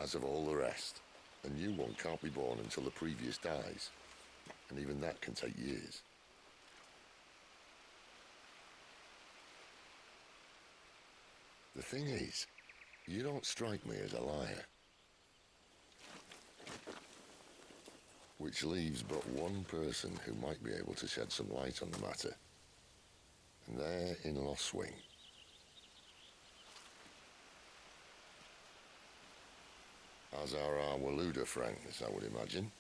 as of all the rest. A new one can't be born until the previous dies, and even that can take years. The thing is, you don't strike me as a liar. Which leaves but one person who might be able to shed some light on the matter, and they're in Lost Swing. As are our Waluda friends, I would imagine.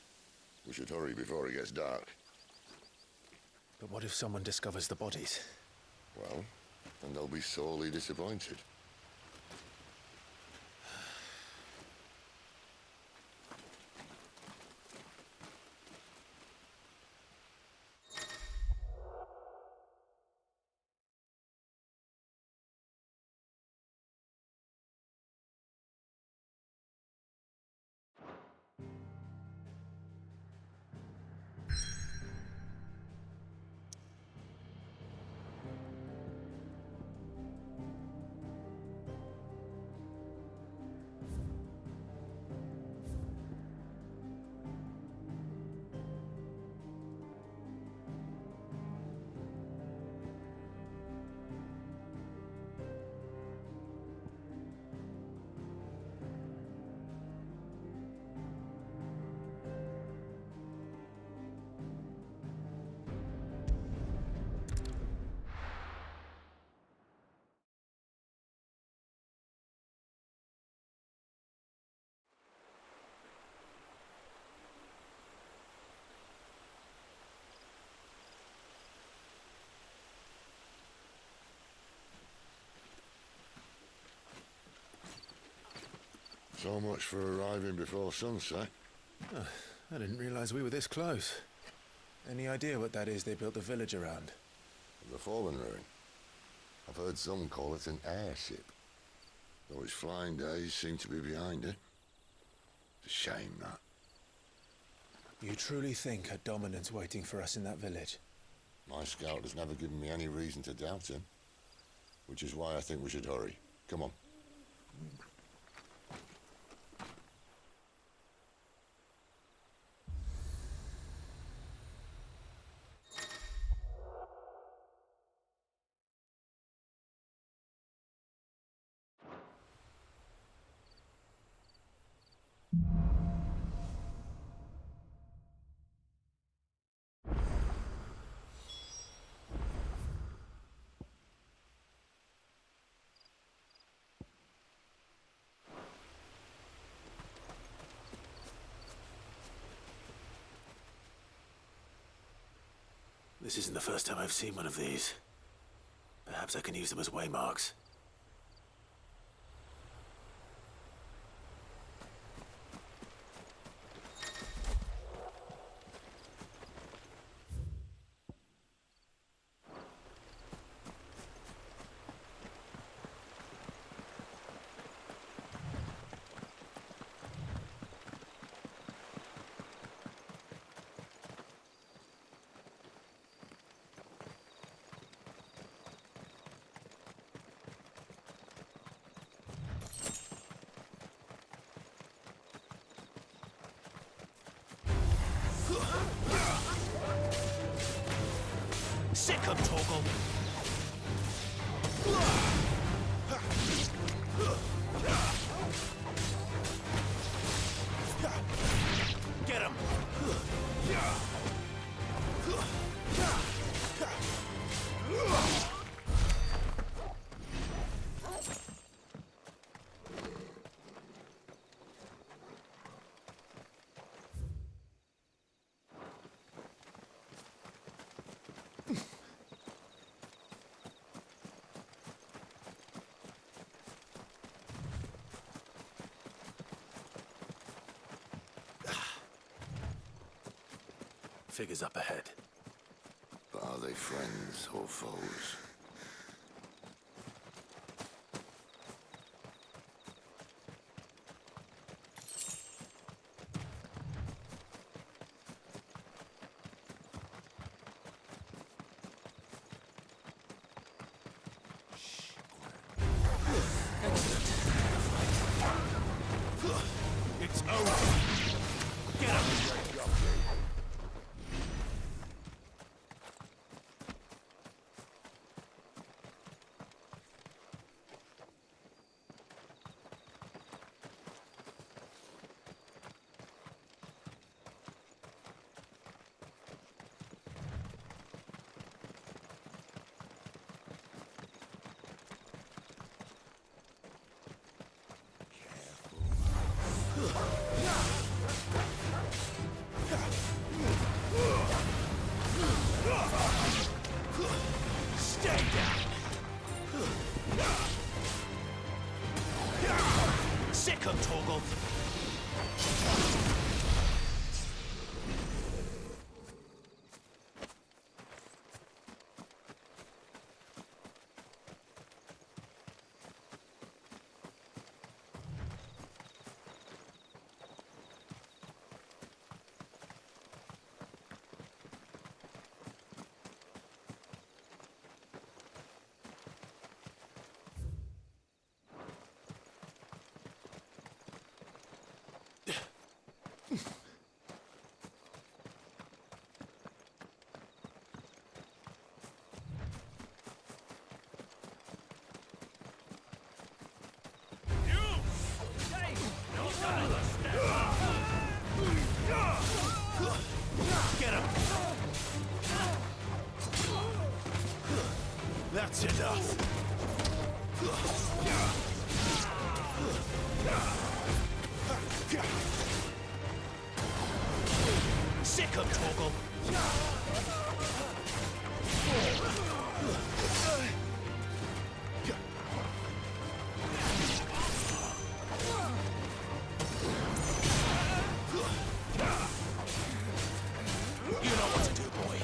We should hurry before it gets dark. But what if someone discovers the bodies? Well, then they'll be sorely disappointed. So much for arriving before sunset. Oh, I didn't realize we were this close. Any idea what that is they built the village around? The Fallen Ruin. I've heard some call it an airship. Though its flying days seem to be behind it. It's a shame, that. You truly think a dominant's waiting for us in that village? My scout has never given me any reason to doubt him. Which is why I think we should hurry. Come on. This isn't the first time I've seen one of these. Perhaps I can use them as waymarks. Sick of Torgal! Get him! Figures up ahead. But are they friends or foes? Excellent. Stay down! Sick of Torgal! Get him! That's enough! Sick of Torgal! You know what to do, boy.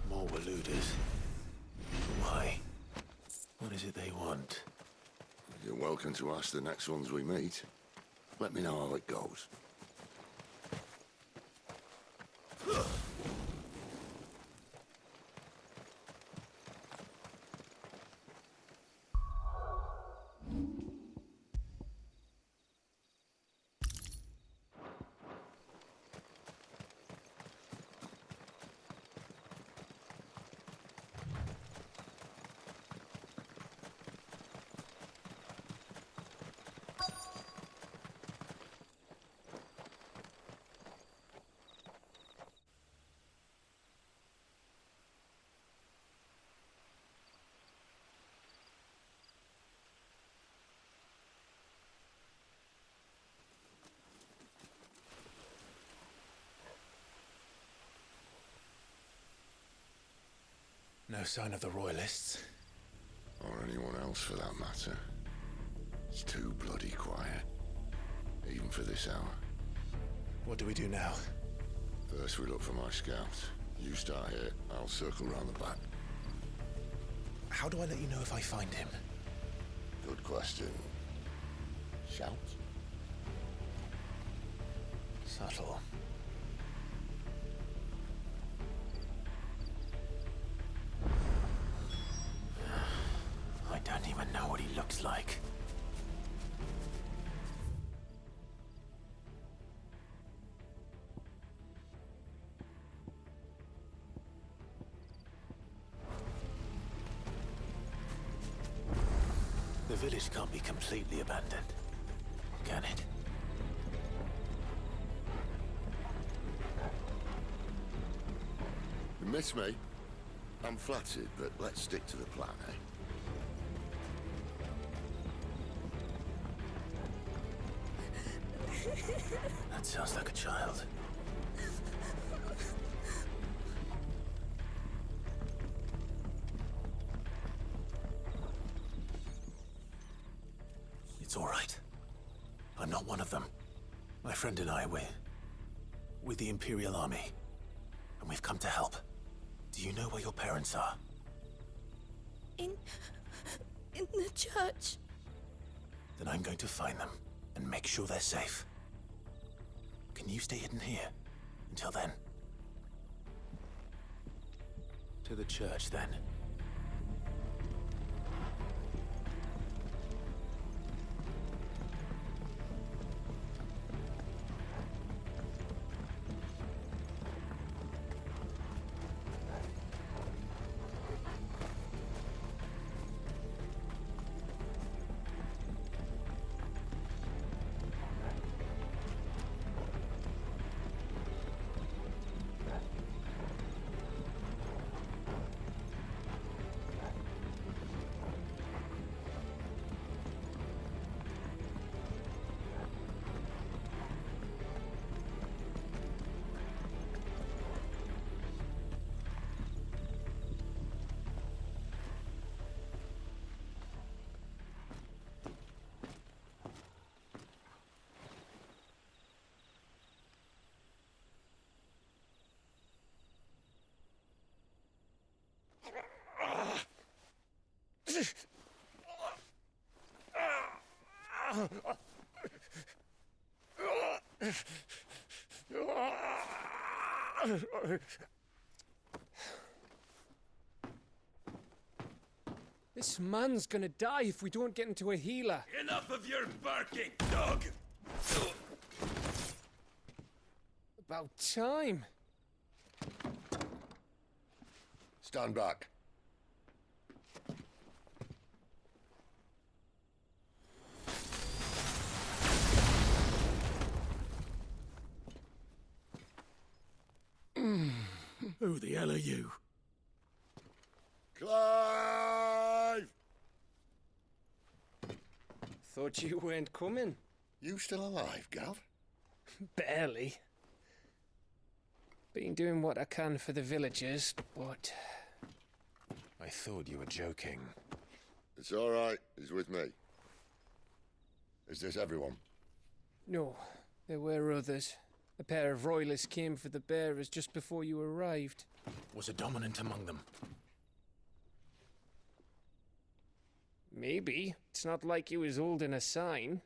More Waluders. Why? What is it they want? You're welcome to ask the next ones we meet. Let me know how it goes. No sign of the Royalists. Or anyone else for that matter. It's too bloody quiet. Even for this hour. What do we do now? First we look for my scouts. You start here, I'll circle round the back. How do I let you know if I find him? Good question. Shout? Subtle. I don't even know what he looks like. The village can't be completely abandoned, can it? You miss me? I'm flattered, but let's stick to the plan, eh? That sounds like a child. It's all right. I'm not one of them. My friend and I, we're with the Imperial Army. And we've come to help. Do you know where your parents are? In the church. Then I'm going to find them and make sure they're safe. Can you stay hidden here until then? To the church, then. This man's gonna die if we don't get into a healer. Enough of your barking, dog! About time. Stand back. Who the hell are you? Clive! Thought you weren't coming. You still alive, Gav? Barely. Been doing what I can for the villagers, but... I thought you were joking. It's all right. He's with me. Is this everyone? No, there were others. A pair of royalists came for the bearers just before you arrived. Was a dominant among them? Maybe. It's not like he was holding a sign.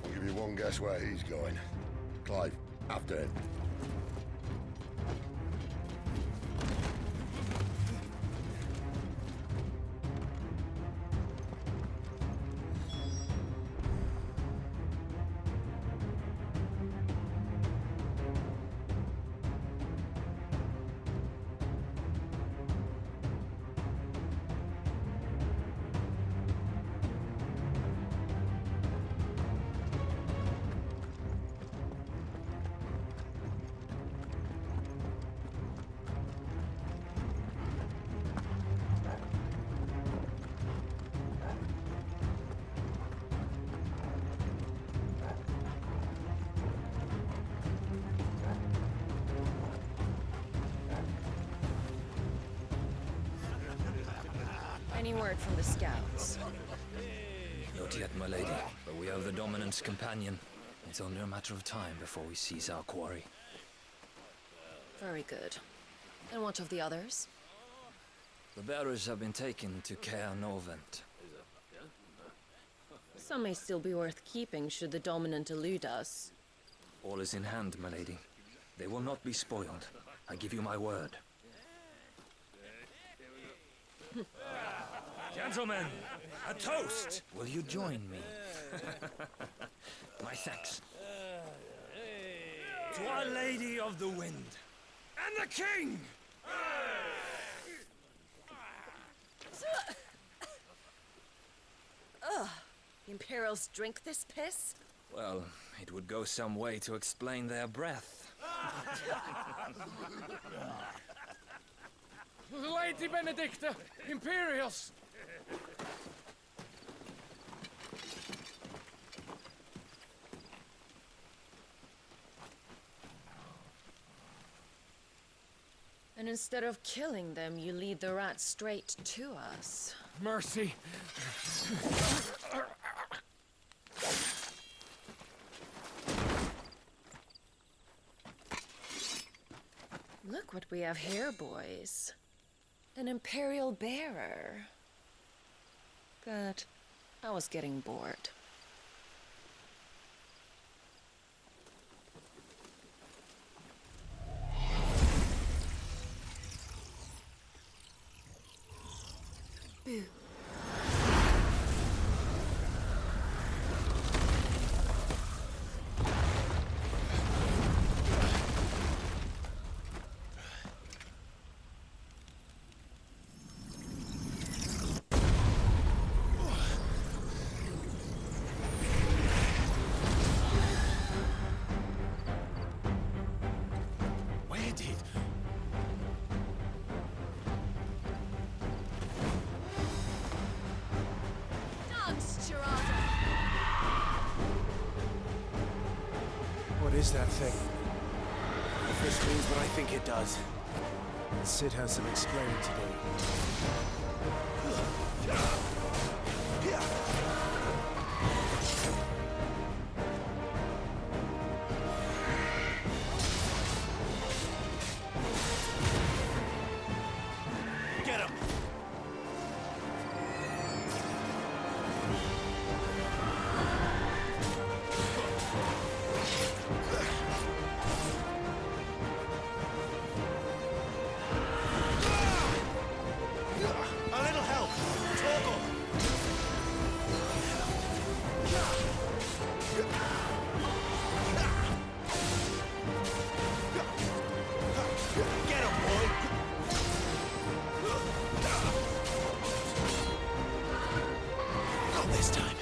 I'll give you one guess where he's going. Clive, after him. Any word from the scouts? Not yet, my lady, but we have the Dominant's companion. It's only a matter of time before we seize our quarry. Very good. And what of the others? The bearers have been taken to Caer Novent. Some may still be worth keeping should the Dominant elude us. All is in hand, my lady. They will not be spoiled. I give you my word. Gentlemen, a toast! Will you join me? My thanks. To Our Lady of the Wind and the King! The Imperials drink this piss? Well, it would go some way to explain their breath. Lady Benedicta! Imperials! And instead of killing them, you lead the rats straight to us. Mercy! Look what we have here, boys. An Imperial bearer. Good. I was getting bored. Boo. Where did? What is that thing? If this means what I think it does, Sid has some explaining to do. Get him! A little help! Torgal! Get him, boy! Not this time.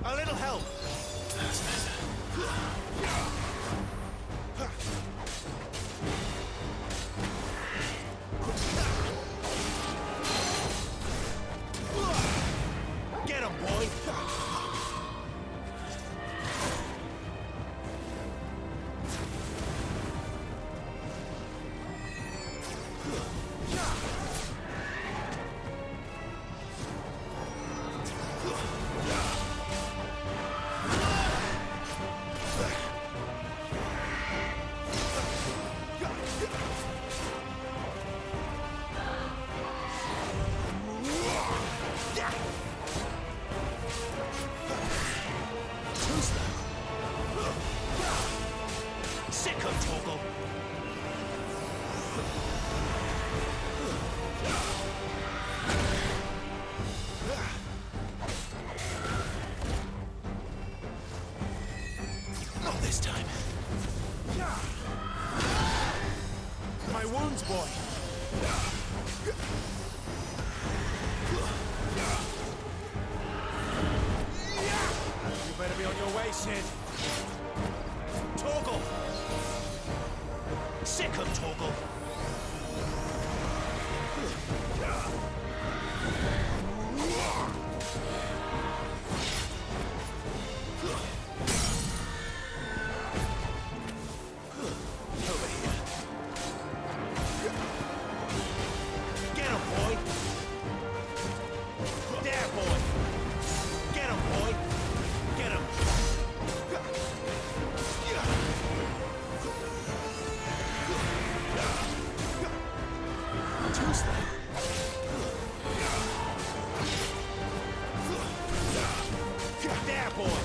A little help! Get him, boy! Sick of Torgal! Not this time. My wounds, boy! You better be on your way, Sid. Torgal! Sick of Torgal! Over here. Get him, boy! There, boy! Get him, boy! Get him! Tuesday. There, boy!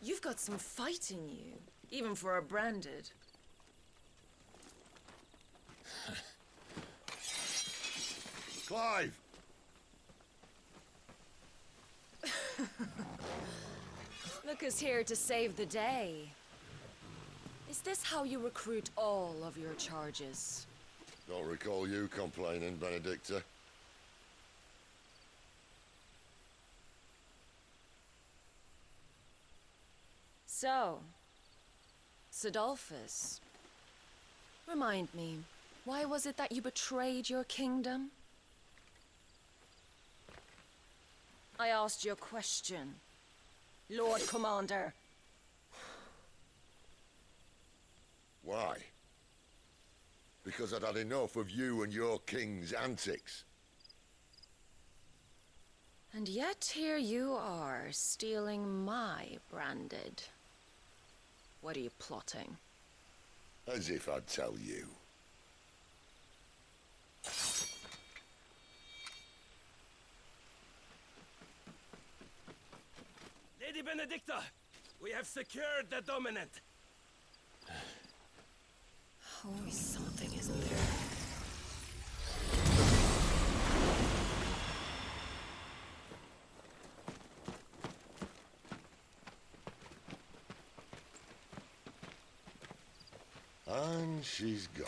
You've got some fight in you, even for a branded. Clive! Look who's here to save the day. Is this how you recruit all of your charges? Don't recall you complaining, Benedicta. So, Sidolphus, remind me, why was it that you betrayed your kingdom? I asked you a question, Lord Commander. Why? Because I'd had enough of you and your king's antics. And yet here you are, stealing my branded. What are you plotting? As if I'd tell you. Lady Benedicta, we have secured the dominant. Always something, isn't there? And she's gone.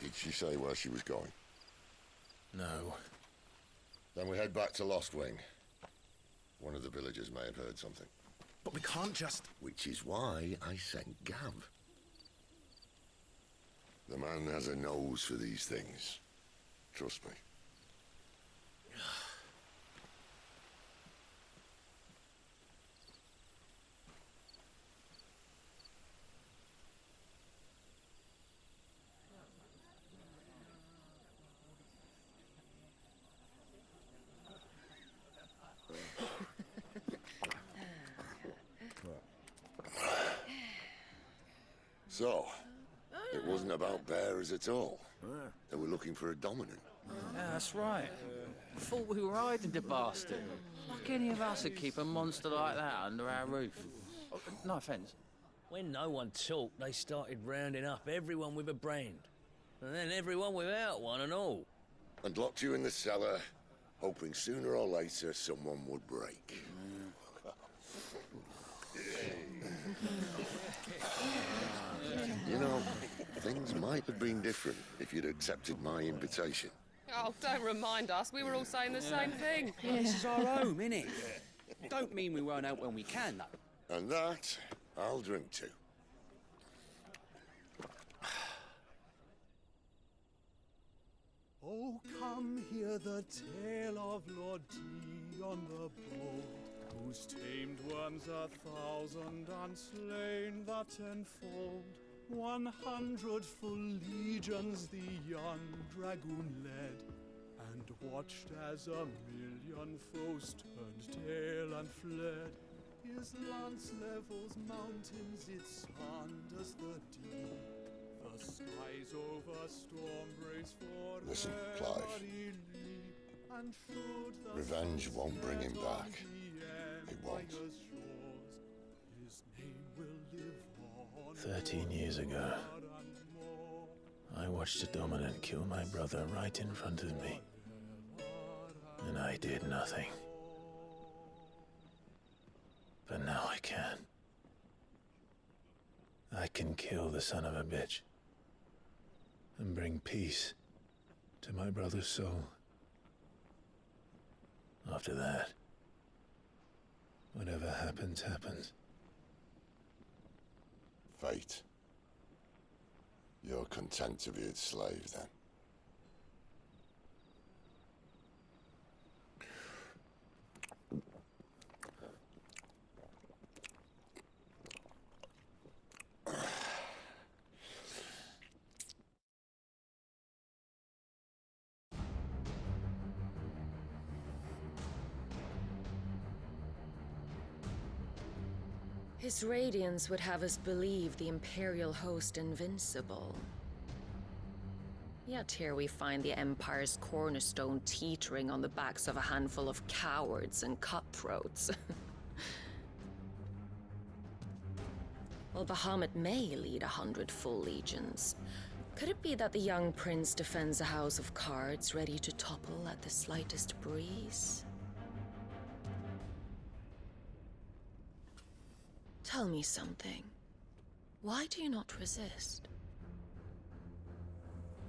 Did she say where she was going? No. Then we head back to Lost Wing. One of the villagers may have heard something. But we can't just... Which is why I sent Gav. The man has a nose for these things. Trust me. So, it wasn't about bearers at all. They were looking for a dominant. Yeah, that's right. Thought we were hiding the bastard. Like any of us would keep a monster like that under our roof. Oh, no offence. When no one talked, they started rounding up everyone with a brand. And then everyone without one and all. And locked you in the cellar, hoping sooner or later someone would break. You know, things might have been different if you'd accepted my invitation. Oh, don't remind us. We were all saying the same thing. This is our home, innit? Don't mean we won't out when we can, though. And that, I'll drink to. Oh, come hear the tale of Lord T on the bold, whose tamed worms 1,000 and slain the tenfold. 100 full legions the young dragoon led, and watched as 1,000,000 foes turned tail and fled. His lance levels mountains, it sanders the deep. The skies over storm brace for Listen, Clive. and should the Revenge won't bring him back. It won't. His name will live on 13 years ago, I watched a dominant kill my brother right in front of me. And I did nothing. But now I can. I can kill the son of a bitch and bring peace to my brother's soul. After that, whatever happens, happens. Fate. You're content to be its slave, then? His radiance would have us believe the Imperial host invincible. Yet here we find the Empire's cornerstone teetering on the backs of a handful of cowards and cutthroats. Well, Bahamut may lead 100 full legions. Could it be that the young prince defends a house of cards ready to topple at the slightest breeze? Tell me something. Why do you not resist?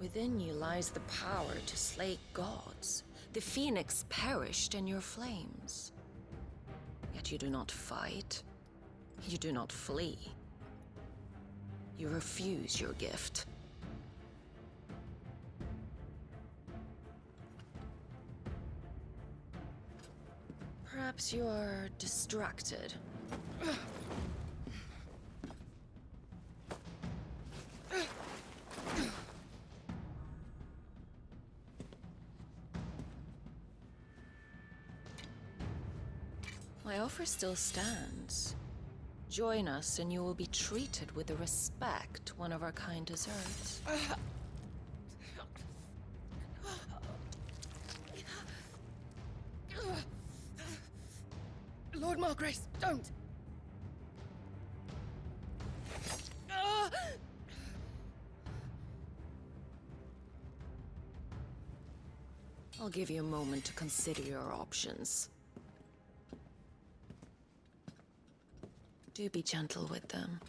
Within you lies the power to slay gods. The phoenix perished in your flames. Yet you do not fight. You do not flee. You refuse your gift. Perhaps you are distracted. My offer still stands. Join us and you will be treated with the respect one of our kind deserves. Lord Margrace, don't! I'll give you a moment to consider your options. Do be gentle with them.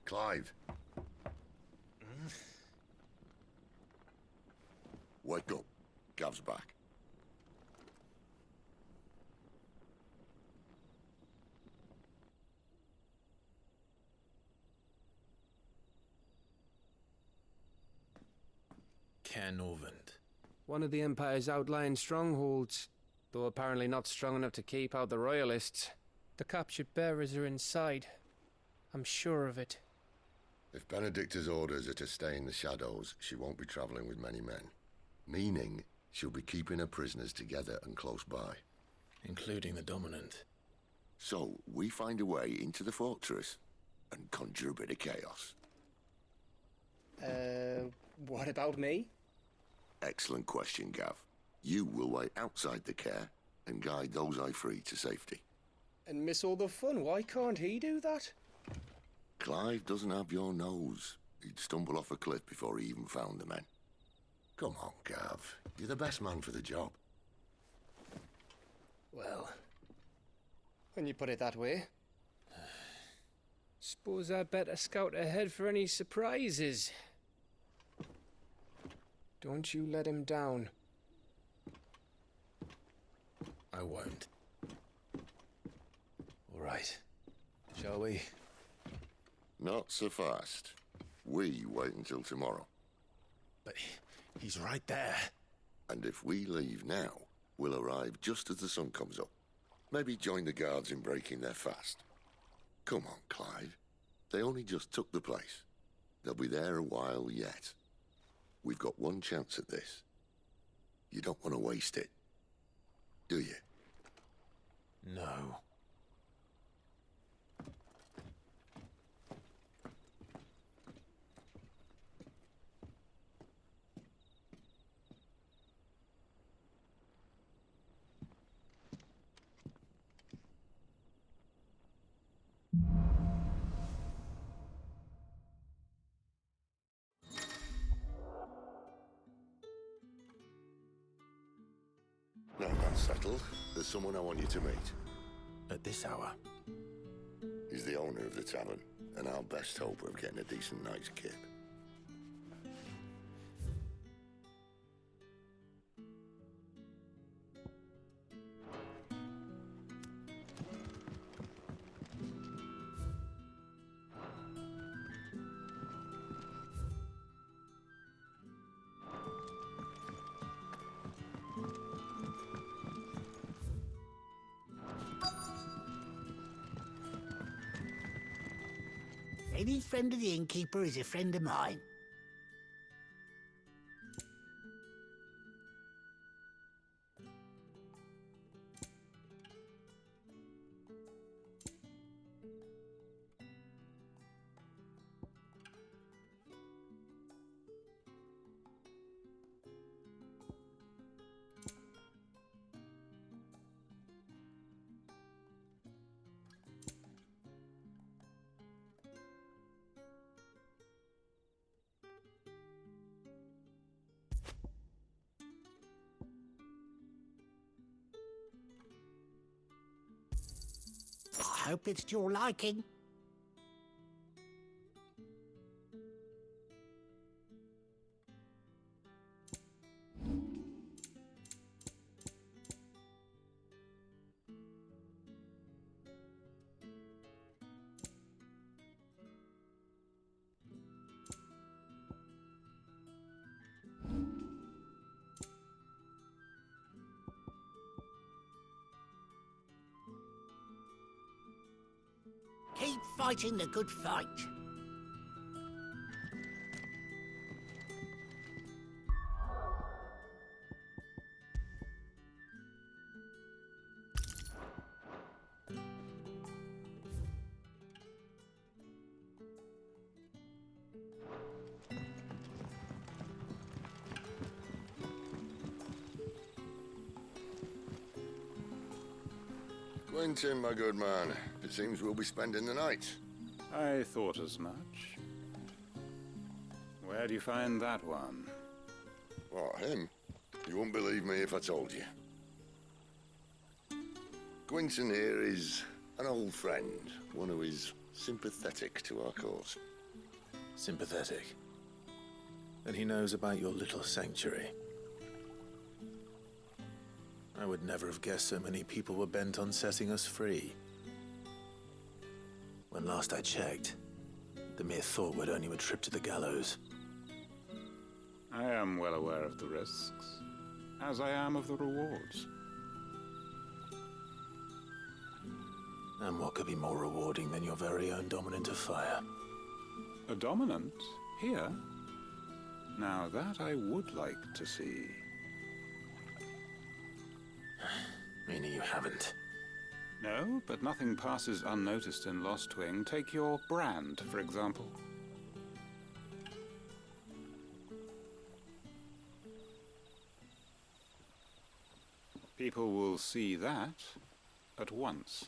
Clive. Wake up. Gav's back. Cairnorvand. One of the Empire's outlying strongholds, though apparently not strong enough to keep out the Royalists. The captured bearers are inside. I'm sure of it. If Benedicta's orders are to stay in the shadows, she won't be traveling with many men. Meaning, she'll be keeping her prisoners together and close by. Including the Dominant. So, we find a way into the fortress and conjure a bit of chaos. What about me? Excellent question, Gav. You will wait outside the care and guide those I free to safety. And miss all the fun. Why can't he do that? Clive doesn't have your nose. He'd stumble off a cliff before he even found the men. Come on, Gav. You're the best man for the job. Well, when you put it that way. Suppose I'd better scout ahead for any surprises. Don't you let him down. I won't. All right. Shall we? Not so fast. We wait until tomorrow. But he's right there. And if we leave now, we'll arrive just as the sun comes up. Maybe join the guards in breaking their fast. Come on, Clive. They only just took the place. They'll be there a while yet. We've got one chance at this. You don't want to waste it, do you? No. No, that's settled. There's someone I want you to meet. At this hour? He's the owner of the tavern, and our best hope of getting a decent night's kip. Any friend of the innkeeper is a friend of mine. I hope it's to your liking. Keep fighting the good fight. Quentin, my good man. It seems we'll be spending the night. I thought as much. Where do you find that one? What, him? You wouldn't believe me if I told you. Quentin here is an old friend, one who is sympathetic to our cause. Sympathetic. And he knows about your little sanctuary. I would never have guessed so many people were bent on setting us free. When last I checked, the mere thought would earn you a trip to the gallows. I am well aware of the risks, as I am of the rewards. And what could be more rewarding than your very own dominant of fire? A dominant? Here? Now that I would like to see. Meaning you haven't? No, but nothing passes unnoticed in Lostwing. Take your brand, for example. People will see that at once.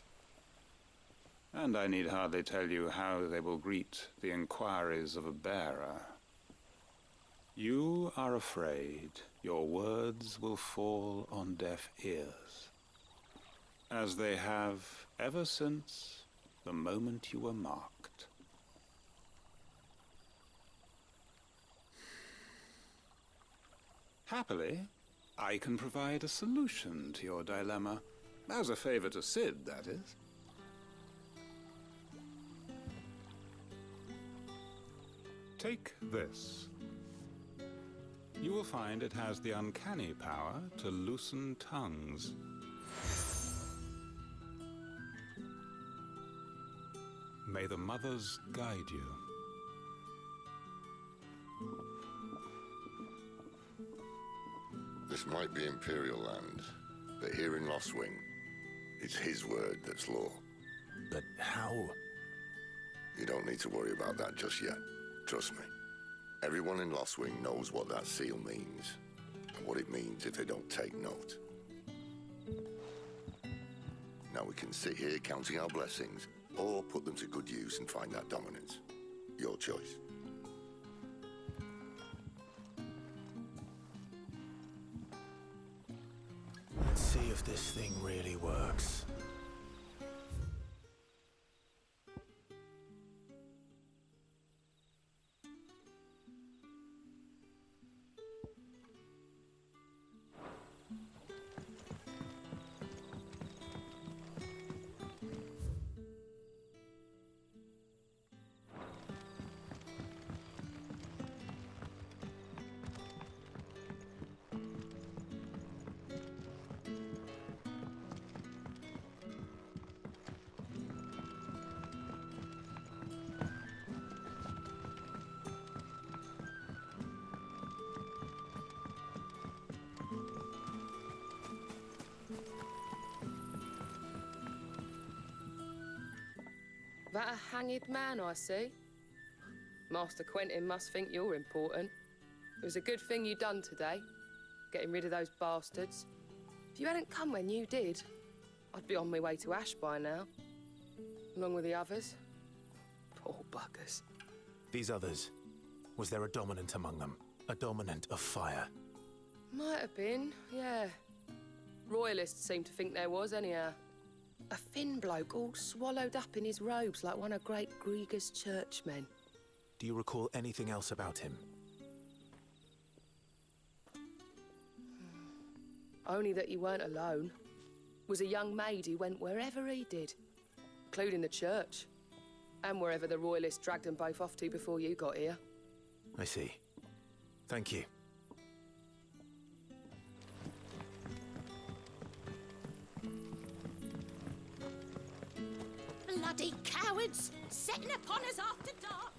And I need hardly tell you how they will greet the inquiries of a bearer. You are afraid your words will fall on deaf ears, as they have ever since the moment you were marked. Happily, I can provide a solution to your dilemma, as a favor to Sid, that is. Take this. You will find it has the uncanny power to loosen tongues. May the mothers guide you. This might be Imperial land, but here in Lostwing, it's his word that's law. But how? You don't need to worry about that just yet. Trust me. Everyone in Lostwing knows what that seal means, and what it means if they don't take note. Now we can sit here counting our blessings, or put them to good use and find that dominance. Your choice. Let's see if this thing really works. That a hanged man I see? Master Quentin must think you're important. It was a good thing you done today, getting rid of those bastards. If you hadn't come when you did, I'd be on my way to Ash by now, along with the others. Poor buggers. These others, was there a dominant among them? A dominant of fire? Might have been, yeah. Royalists seem to think there was, anyhow. A thin bloke all swallowed up in his robes like one of great Grieger's churchmen. Do you recall anything else about him? Only that he weren't alone. Was a young maid who went wherever he did, including the church, and wherever the Royalists dragged them both off to before you got here. I see. Thank you. Bloody cowards! Setting upon us after dark!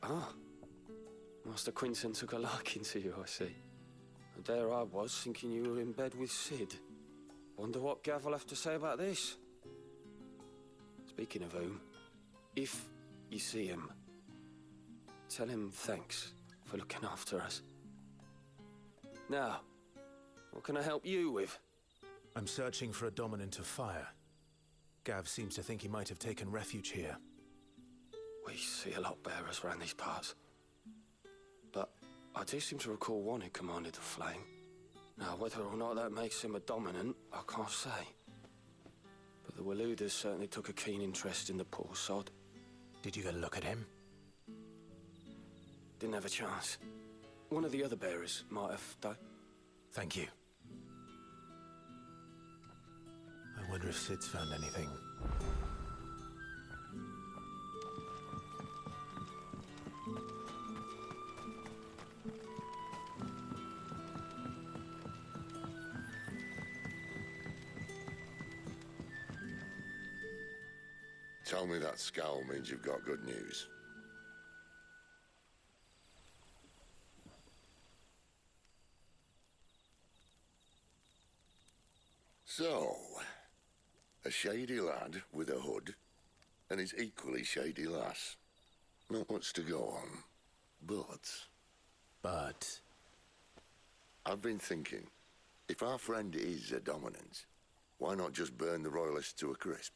Ah. Master Quinton took a liking to you, I see. And there I was, thinking you were in bed with Sid. Wonder what Gav will have to say about this. Speaking of whom, if you see him, tell him thanks for looking after us. Now, what can I help you with? I'm searching for a dominant of fire. Gav seems to think he might have taken refuge here. We see a lot bearers around these parts. But I do seem to recall one who commanded the flame. Now, whether or not that makes him a dominant, I can't say. But the Waluders certainly took a keen interest in the poor sod. Did you get a look at him? Didn't have a chance. One of the other bearers might have done. Thank you. I wonder if Sid's found anything. Tell me that scowl means you've got good news. So, a shady lad with a hood, and his equally shady lass. Not much to go on, but... I've been thinking, if our friend is a dominant, why not just burn the Royalists to a crisp?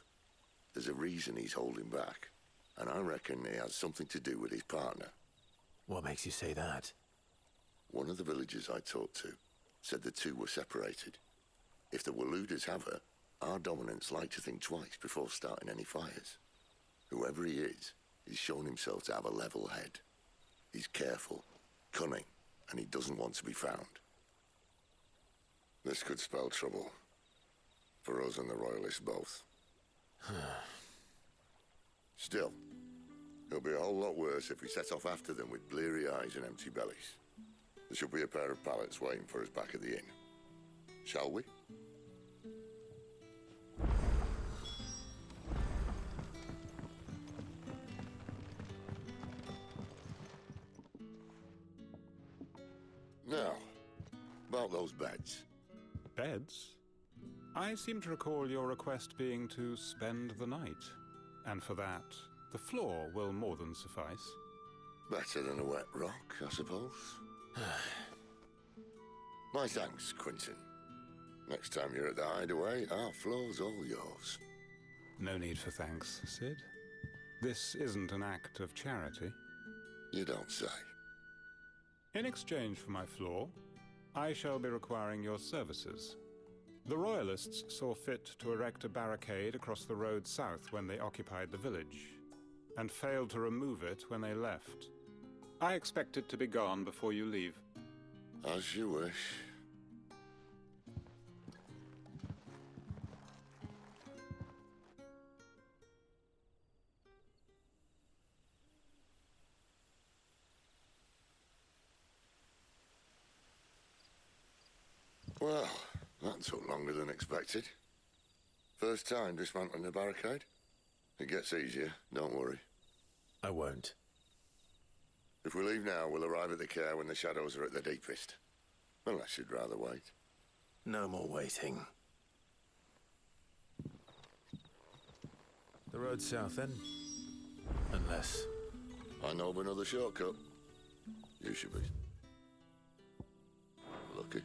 There's a reason he's holding back, and I reckon it has something to do with his partner. What makes you say that? One of the villagers I talked to said the two were separated. If the Waluders have her, our dominants like to think twice before starting any fires. Whoever he is, he's shown himself to have a level head. He's careful, cunning, and he doesn't want to be found. This could spell trouble. For us and the Royalists both. Still, it'll be a whole lot worse if we set off after them with bleary eyes and empty bellies. There should be a pair of pallets waiting for us back at the inn. Shall we? Now, about those beds. Beds? I seem to recall your request being to spend the night. And for that, the floor will more than suffice. Better than a wet rock, I suppose. My thanks, Quinton. Next time you're at the hideaway, our floor's all yours. No need for thanks, Sid. This isn't an act of charity. You don't say. In exchange for my floor, I shall be requiring your services. The Royalists saw fit to erect a barricade across the road south when they occupied the village, and failed to remove it when they left. I expect it to be gone before you leave. As you wish. Well, that took longer than expected. First time dismantling a barricade? It gets easier, don't worry. I won't. If we leave now, we'll arrive at the care when the shadows are at their deepest. Unless you'd rather wait. No more waiting. The road south, then? Unless... I know of another shortcut. You should be. Lucky.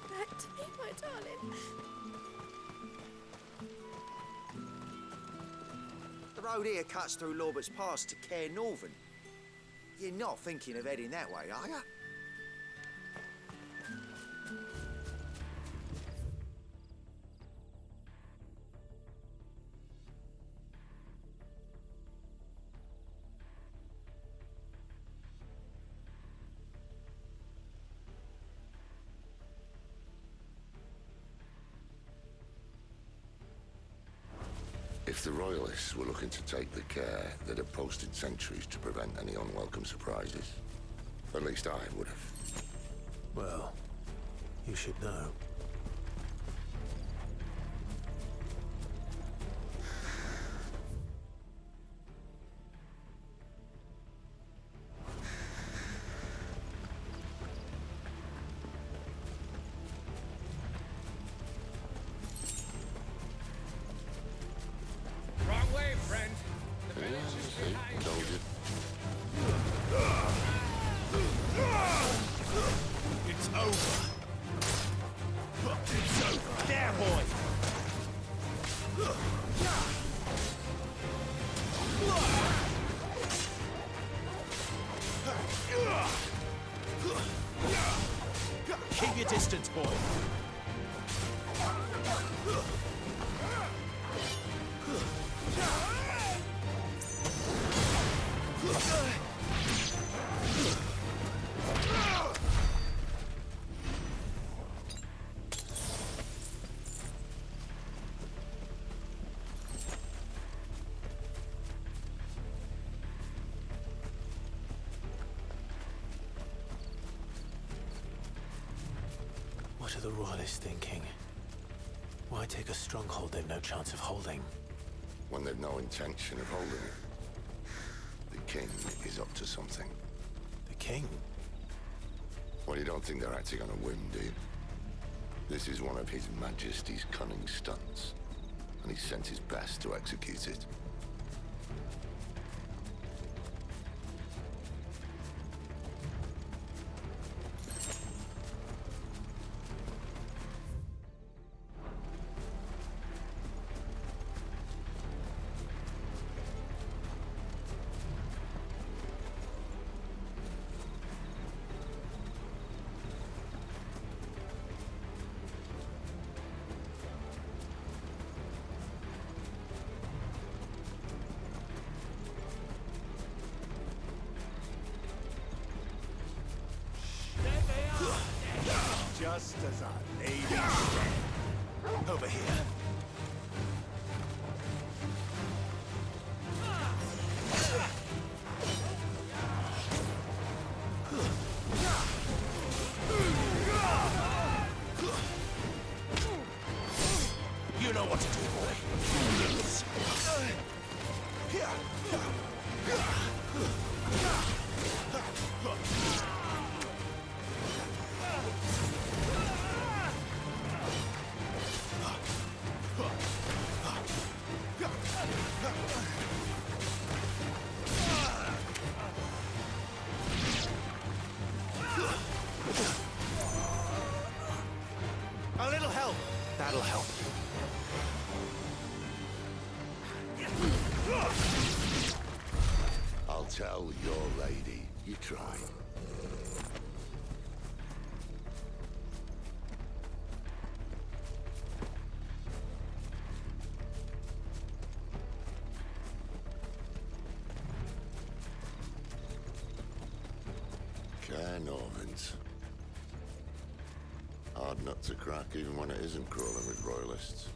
Back to me, my darling. The road here cuts through Lorbert's Pass to Care Northern. You're not thinking of heading that way, are you? the Royalists were looking to take the care that had posted sentries to prevent any unwelcome surprises. At least I would have. Well, you should know. Wrong way, friend. The village is behind Told you. It's over. It's over. There, boy. Keep your distance, boy. What are the Royalists thinking? Why take a stronghold they've no chance of holding? When they've no intention of holding it. The king is up to something. The king? Well, you don't think they're acting on a whim, do you? This is one of His Majesty's cunning stunts, and he's sent his best to execute it. Just as our lady said. Over here. You know what to do, boy. A little help. That'll help. I'll tell your lady. You try. Cairnorvins. Hard nut to crack, even when it isn't crawling with Royalists.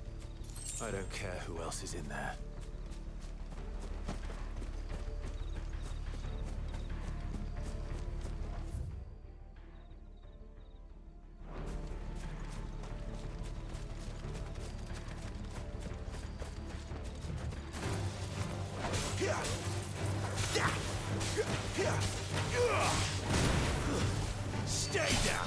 I don't care who else is in there. Stay down.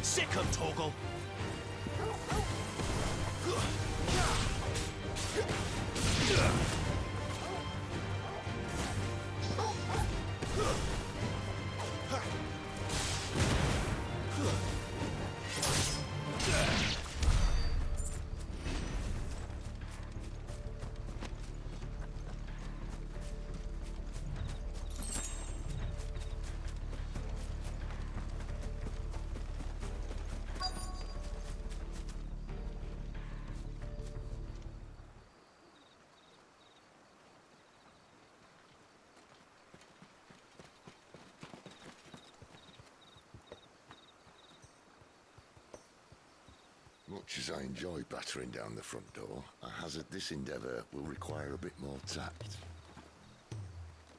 Sick 'em, Torgal. much as I enjoy battering down the front door, I hazard this endeavour will require a bit more tact.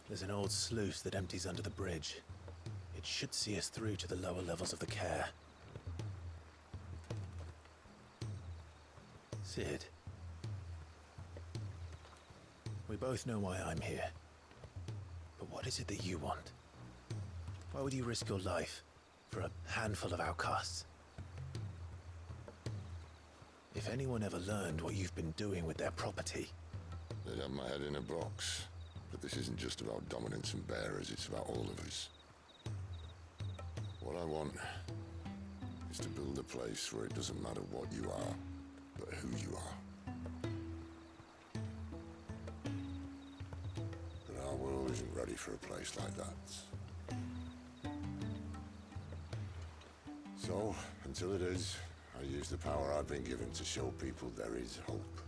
There's an old sluice that empties under the bridge. It should see us through to the lower levels of the care. Sid. We both know why I'm here. But what is it that you want? Why would you risk your life for a handful of outcasts? If anyone ever learned what you've been doing with their property... They'd have my head in a box. But this isn't just about dominance and bearers, it's about all of us. What I want is to build a place where it doesn't matter what you are, but who you are. But our world isn't ready for a place like that. So, until it is, I use the power I've been given to show people there is hope.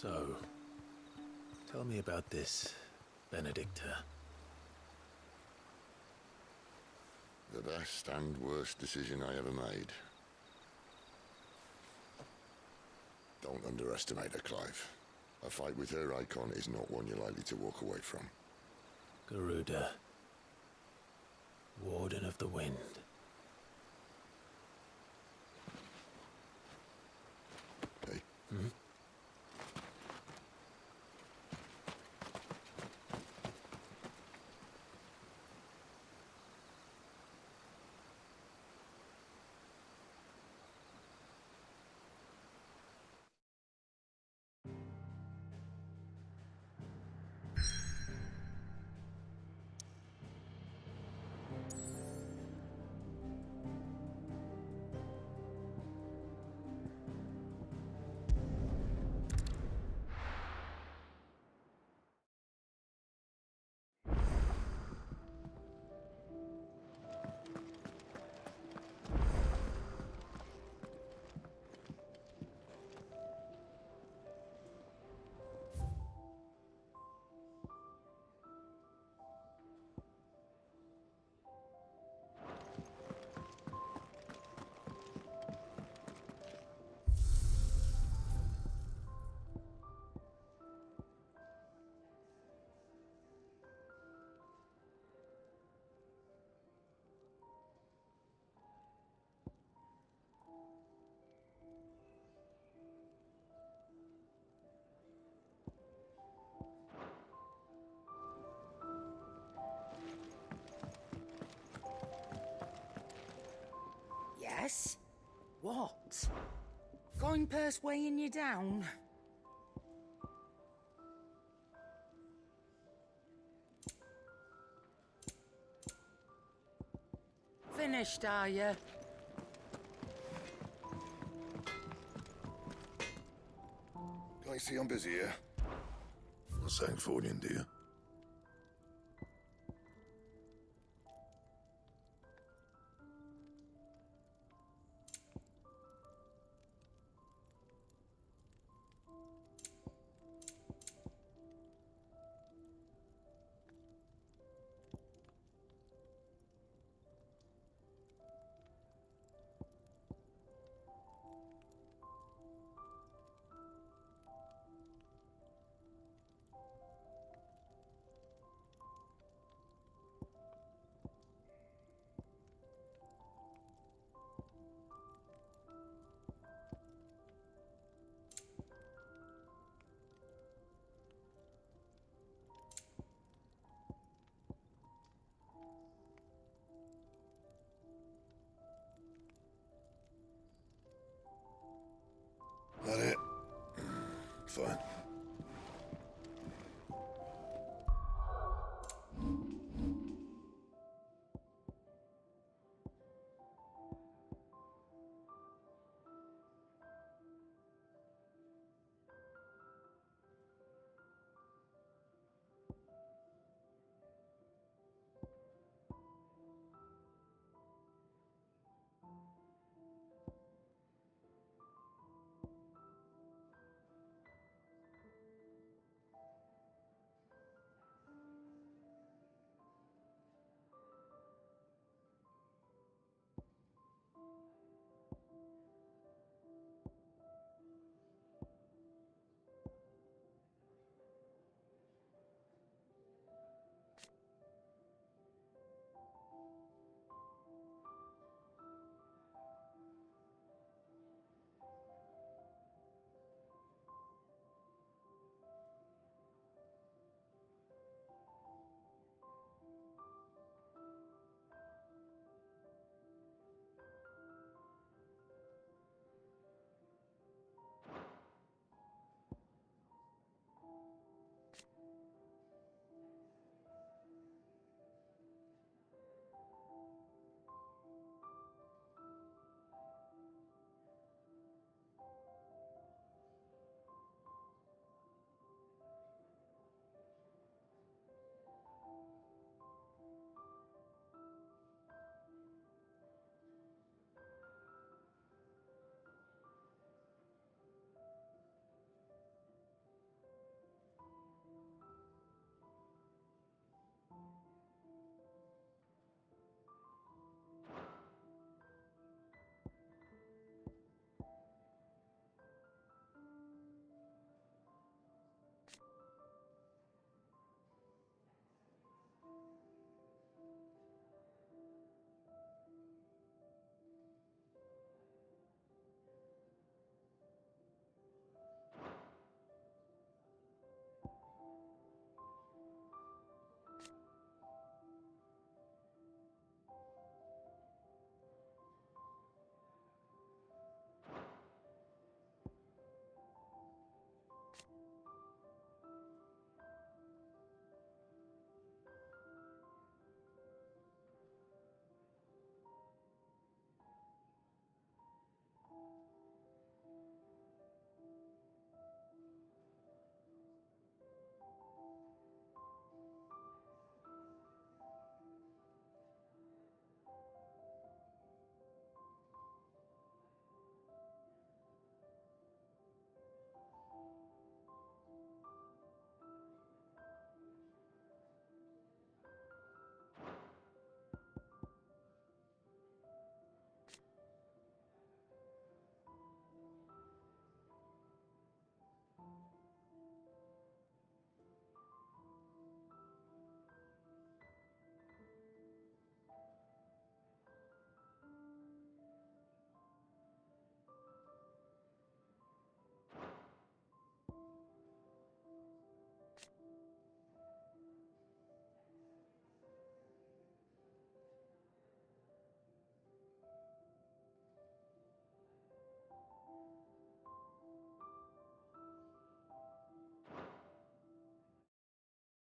So, tell me about this Benedicta. The best and worst decision I ever made. Don't underestimate her, Clive. A fight with her icon is not one you're likely to walk away from. Garuda. Warden of the Wind. Hey? Hmm? Yes? What? Coin purse weighing you down? Finished, are you? I see I'm busy here. St. Fordian, dear.